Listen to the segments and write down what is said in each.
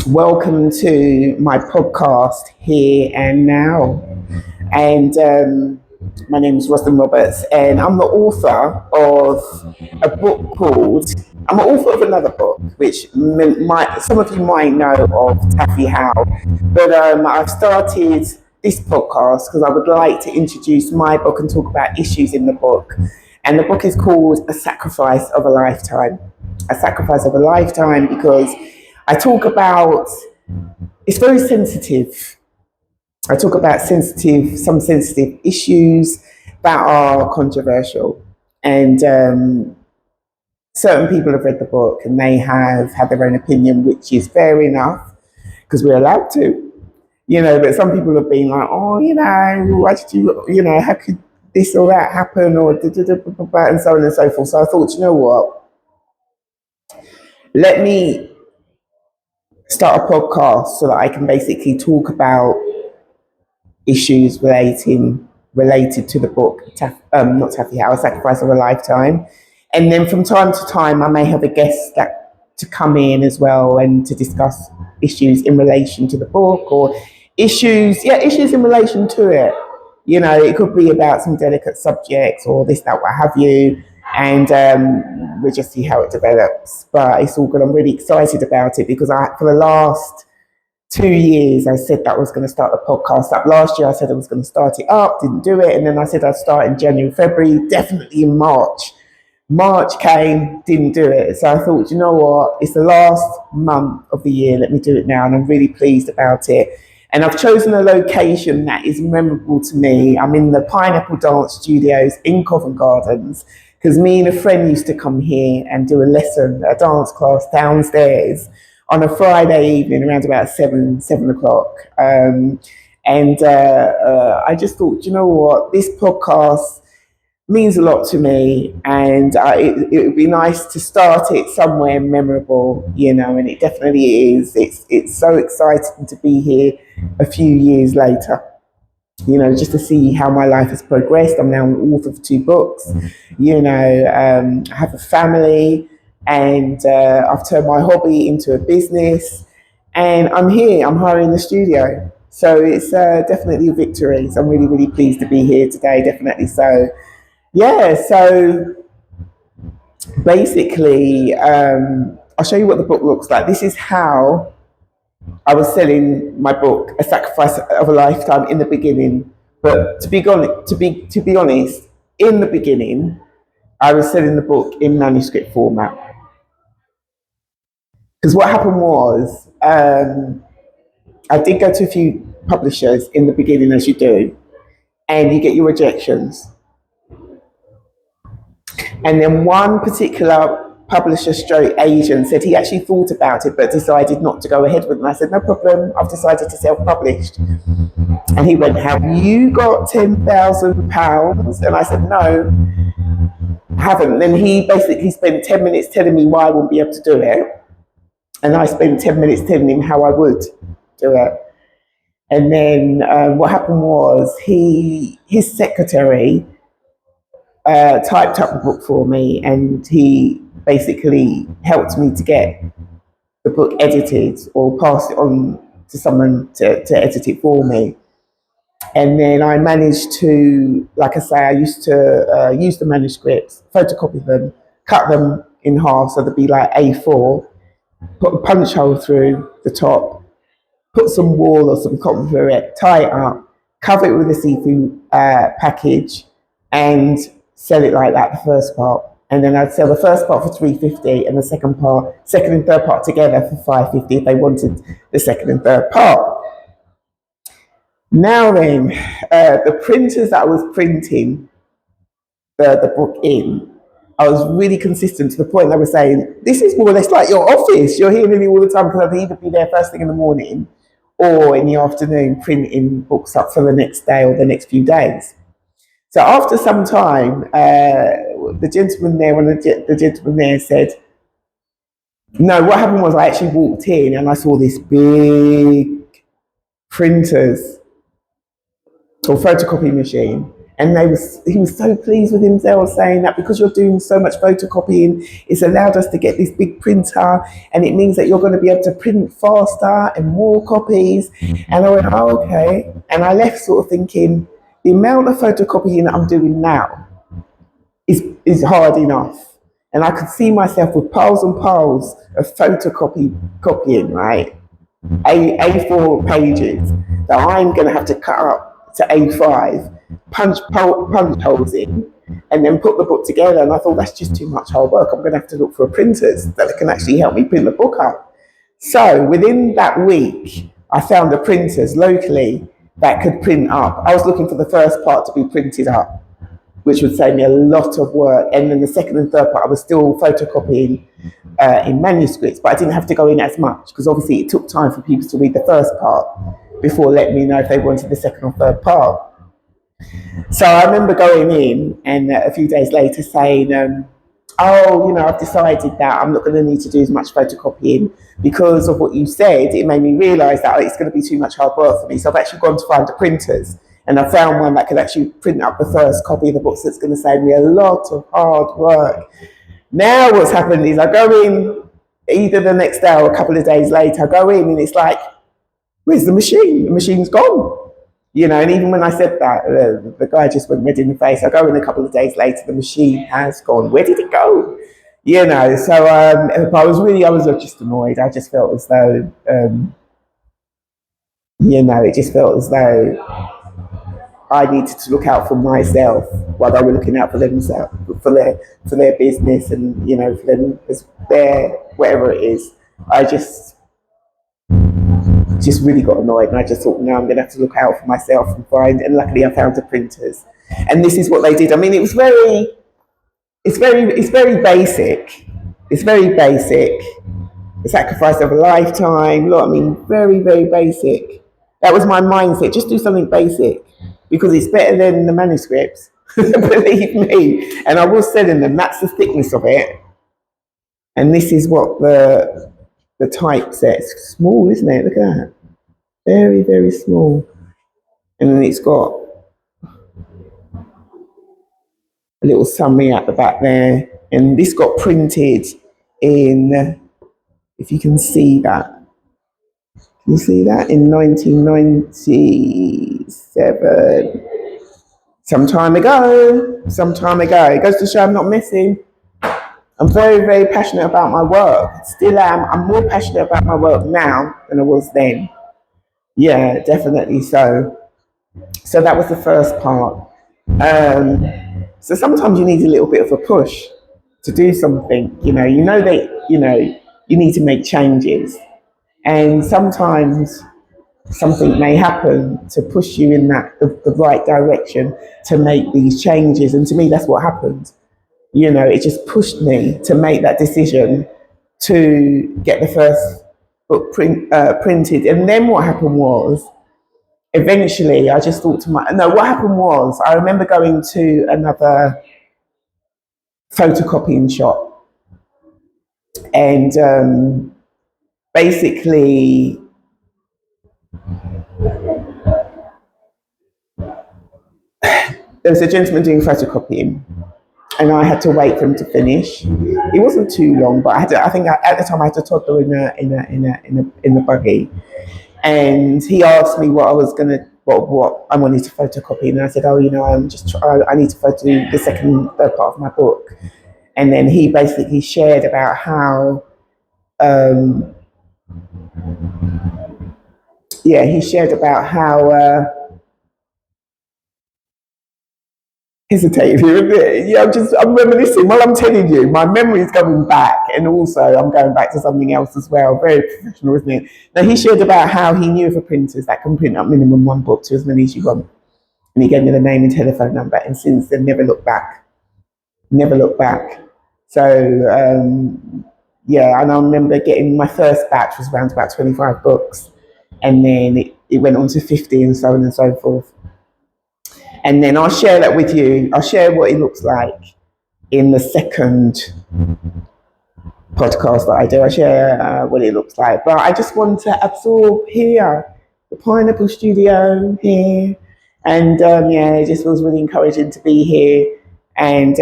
Welcome to my podcast, Here and Now. And my name is Rosalind Roberts, and I'm the author of a book called, I'm the author of another book, which some of you might know of, Taffy How. But I've started this podcast because I would like to introduce my book and talk about issues in the book. And the book is called A Sacrifice of a Lifetime. A Sacrifice of a Lifetime because I talk about, it's very sensitive. I talk about some sensitive issues that are controversial. And certain people have read the book and they have had their own opinion, which is fair enough because we're allowed to, but some people have been like, oh, why did you, how could this or that happen, or and so on and so forth. So I thought, you know what? Let me start a podcast so that I can basically talk about issues related to the book, not Taffy How, A Sacrifice of a Lifetime. And then from time to time, I may have a guest to come in as well and to discuss issues in relation to the book, or issues in relation to it. It could be about some delicate subjects or this, that, what have you. And we'll just see how it develops. But it's all good. I'm really excited about it because for the last 2 years, I said that I was going to start the podcast up. Last year, I said I was going to start it up, didn't do it. And then I said I'd start in January, February, definitely in March. March came, didn't do it. So I thought, you know what? It's the last month of the year. Let me do it now. And I'm really pleased about it. And I've chosen a location that is memorable to me. I'm in the Pineapple Dance Studios in Covent Gardens, because me and a friend used to come here and do a dance class downstairs on a Friday evening around about 7 o'clock. I just thought, you know what, this podcast means a lot to me, and it would be nice to start it somewhere memorable, and it definitely is. It's so exciting to be here a few years later, just to see how my life has progressed. I'm now an author of 2 books, I have a family, and I've turned my hobby into a business, and I'm here in the studio. So it's definitely a victory. So I'm really, really pleased to be here today, definitely so. Yeah, so basically, I'll show you what the book looks like. This is how I was selling my book, A Sacrifice of a Lifetime, in the beginning. But to be honest, in the beginning, I was selling the book in manuscript format. Because what happened was, I did go to a few publishers in the beginning, as you do, and you get your rejections. And then one particular publisher stroke agent said he actually thought about it but decided not to go ahead with it. And I said, no problem, I've decided to self-publish. And he went, have you got £10,000? And I said, no, I haven't. And then he basically spent 10 minutes telling me why I wouldn't be able to do it. And I spent 10 minutes telling him how I would do it. And then what happened was his secretary typed up the book for me, and he basically helped me to get the book edited or passed it on to someone to edit it for me. And then I managed to, like I say, I used to use the manuscripts, photocopy them, cut them in half so they'd be like A4, put a punch hole through the top, put some wool or some cotton through it, tie it up, cover it with a seafood package, and sell it like that, the first part. And then I'd sell the first part for $3.50 and the second and third part together for $5.50 if they wanted the second and third part. Now then, the printers that I was printing the book in, I was really consistent to the point that I was saying, this is more or less like your office. You're here nearly all the time, because I'd either be there first thing in the morning or in the afternoon printing books up for the next day or the next few days. So after some time, the gentleman there said, no, what happened was I actually walked in and I saw this big printers or photocopy machine. And he was so pleased with himself, saying that because you're doing so much photocopying, it's allowed us to get this big printer, and it means that you're going to be able to print faster and more copies. And I went, oh, okay. And I left sort of thinking, the amount of photocopying that I'm doing now is hard enough. And I could see myself with piles and piles of copying, right? A4 pages that I'm going to have to cut up to A5, punch holes in, and then put the book together. And I thought, that's just too much hard work. I'm going to have to look for printers that can actually help me print the book up. So within that week, I found the printers locally that could print up. I was looking for the first part to be printed up, which would save me a lot of work. And then the second and third part, I was still photocopying in manuscripts, but I didn't have to go in as much because obviously it took time for people to read the first part before letting me know if they wanted the second or third part. So I remember going in and a few days later saying, oh, I've decided that I'm not going to need to do as much photocopying because of what you said. It made me realise that it's going to be too much hard work for me. So I've actually gone to find the printers, and I found one that could actually print up the first copy of the book. So it's going to save me a lot of hard work. Now what's happened is I go in either the next day or a couple of days later, I go in and it's like, where's the machine? The machine's gone. And even when I said that, the guy just went red in the face. I go in a couple of days later, the machine has gone. Where did it go? So I was just annoyed. I just felt as though, it just felt as though I needed to look out for myself while they were looking out for themselves, for their business, and for them as their whatever it is. I just really got annoyed, and I just thought, no, I'm going to have to look out for myself and find. And luckily, I found the printers, and this is what they did. I mean, it's very basic. It's very basic. The sacrifice of a lifetime. Look, I mean, very, very basic. That was my mindset. Just do something basic because it's better than the manuscripts. Believe me. And I was selling them. That's the thickness of it. And this is what the typeset's small, isn't it? Look at that. Very, very small. And then it's got a little summary at the back there. And this got printed in, if you can see that. Can you see that? In 1997. Some time ago. It goes to show I'm not messing. I'm very, very passionate about my work. Still am. I'm more passionate about my work now than I was then. Yeah, definitely so. So that was the first part. So sometimes you need a little bit of a push to do something. You know that you need to make changes, and sometimes something may happen to push you in the right direction to make these changes. And to me, that's what happened. It just pushed me to make that decision to get the first book printed. And then what happened was, eventually, I just thought what happened was, I remember going to another photocopying shop, and basically, there was a gentleman doing photocopying, and I had to wait for him to finish. It wasn't too long, but at the time I had a toddler in the buggy, and he asked me what I wanted to photocopy, and I said, I need to photo the third part of my book. And then he basically shared about how, hesitated here a bit. Yeah, I'm reminiscing while I'm telling you. My memory is going back, and also I'm going back to something else as well. Very professional, isn't it? Now, he shared about how he knew of printers that can print up minimum one book to as many as you want. And he gave me the name and telephone number, and since then, never looked back. Never looked back. So, and I remember getting my first batch was around about 25 books, and then it went on to 50 and so on and so forth. And then I'll share that with you. I'll share what it looks like in the second podcast that I do. I share what it looks like. But I just want to absorb here, the Pineapple Studio here, And yeah, it just feels really encouraging to be here. And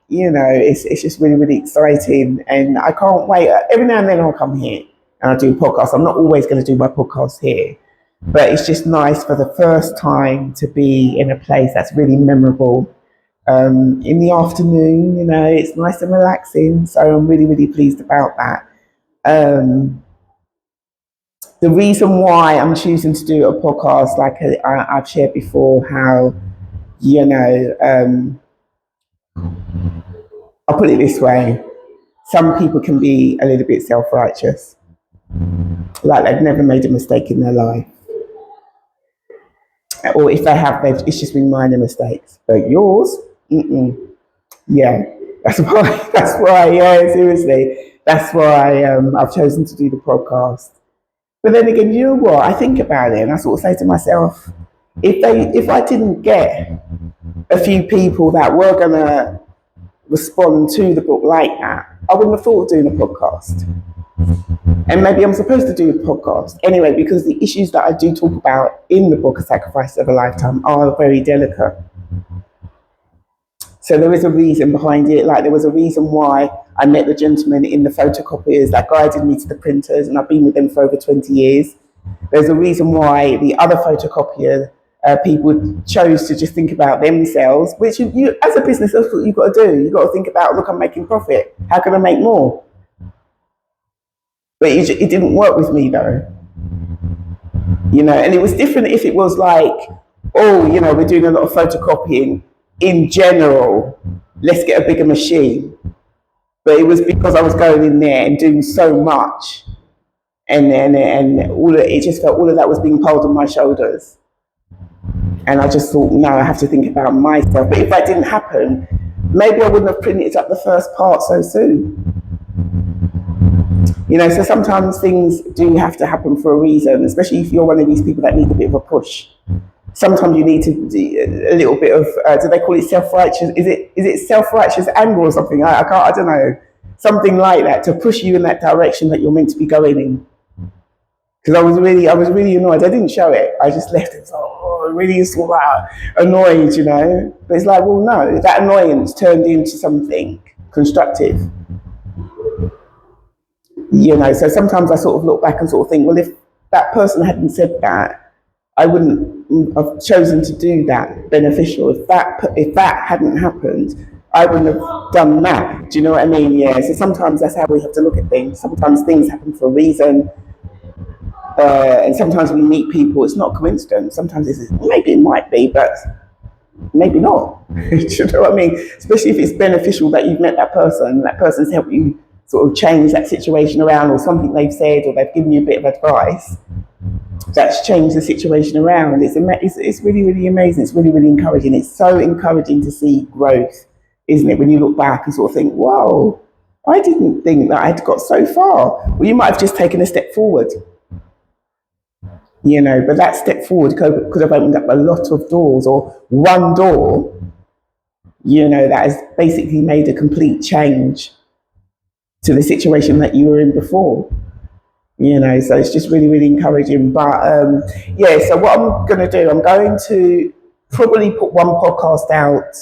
it's just really, really exciting. And I can't wait. Every now and then I'll come here and I'll do a podcast. I'm not always going to do my podcast here, but it's just nice for the first time to be in a place that's really memorable. In the afternoon, it's nice and relaxing. So I'm really, really pleased about that. The reason why I'm choosing to do a podcast, like I've shared before, how, I'll put it this way, some people can be a little bit self-righteous, like they've never made a mistake in their life. Or if they have, it's just been minor mistakes. But yours, yeah, that's why, yeah, seriously, that's why I've chosen to do the podcast. But then again, you know what? I think about it and I sort of say to myself, if I didn't get a few people that were gonna respond to the book like that, I wouldn't have thought of doing a podcast. And maybe I'm supposed to do a podcast anyway, because the issues that I do talk about in the book, A Sacrifice of a Lifetime, are very delicate. So there is a reason behind it. Like there was a reason why I met the gentleman in the photocopiers that guided me to the printers, and I've been with them for over 20 years. There's a reason why the other photocopier people chose to just think about themselves, which you as a business, that's what you've got to do. You've got to think about, look, I'm making profit. How can I make more? But it didn't work with me though. And it was different if it was like, oh, we're doing a lot of photocopying in general, let's get a bigger machine. But it was because I was going in there and doing so much, and it just felt all of that was being piled on my shoulders. And I just thought, no, I have to think about myself. But if that didn't happen, maybe I wouldn't have printed up the first part so soon. So sometimes things do have to happen for a reason, especially if you're one of these people that need a bit of a push. Sometimes you need to do a little bit of, do they call it self-righteous? Is it self-righteous anger or something? I don't know. Something like that to push you in that direction that you're meant to be going in. Because I was really annoyed. I didn't show it. I just left it. Really sort of annoyed, But it's like, well, no, that annoyance turned into something constructive. So sometimes I sort of look back and sort of think, well, if that person hadn't said that, I wouldn't have chosen to do that beneficial. If that hadn't happened, I wouldn't have done that. Do you know what I mean? Yeah. So sometimes that's how we have to look at things. Sometimes things happen for a reason. And sometimes we meet people, it's not coincidence. Sometimes maybe it might be, but maybe not. Do you know what I mean? Especially if it's beneficial that you've met that person, that person's helped you sort of change that situation around, or something they've said, or they've given you a bit of advice that's changed the situation around. It's really, really amazing. It's really, really encouraging. It's so encouraging to see growth, isn't it? When you look back and sort of think, whoa, I didn't think that I'd got so far. Well, you might have just taken a step forward. But that step forward could have opened up a lot of doors, or one door, that has basically made a complete change to the situation that you were in before. So it's just really, really encouraging. But so what I'm going to do, I'm going to probably put one podcast out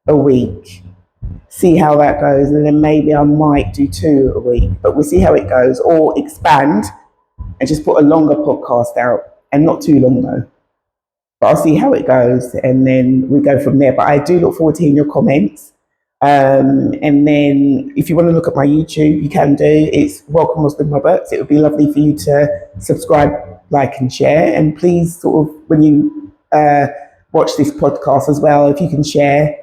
a week, see how that goes, and then maybe I might do 2 a week, but we'll see how it goes, or expand and just put a longer podcast out, and not too long though. But I'll see how it goes, and then we go from there. But I do look forward to hearing your comments. And then if you want to look at my YouTube, you can do. It's Welcome Rosalind Roberts. It would be lovely for you to subscribe, like, and share. And please, sort of, when you watch this podcast as well, if you can share,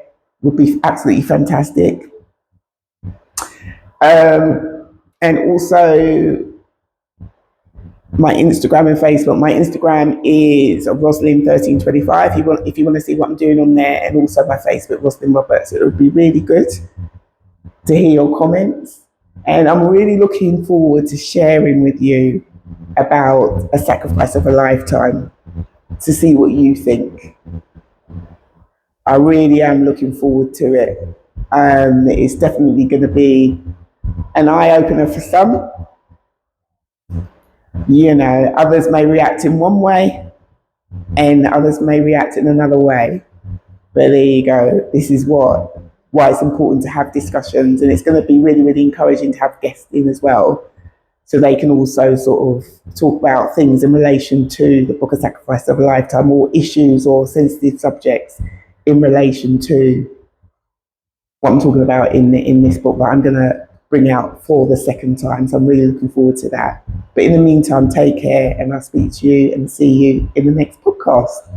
would be absolutely fantastic. And also my Instagram and Facebook. My Instagram is Rosalind1325. If you want to see what I'm doing on there, and also my Facebook, Rosalind Roberts. It would be really good to hear your comments. And I'm really looking forward to sharing with you about A Sacrifice of a Lifetime, to see what you think. I really am looking forward to it. It's definitely going to be an eye-opener for some. Others may react in one way, and others may react in another way. But there you go. This is why it's important to have discussions, and it's going to be really, really encouraging to have guests in as well, so they can also sort of talk about things in relation to the book, A Sacrifice of a Lifetime, or issues or sensitive subjects in relation to what I'm talking about in this book that I'm going to bring out for the second time. So I'm really looking forward to that. But in the meantime, take care, and I'll speak to you and see you in the next podcast.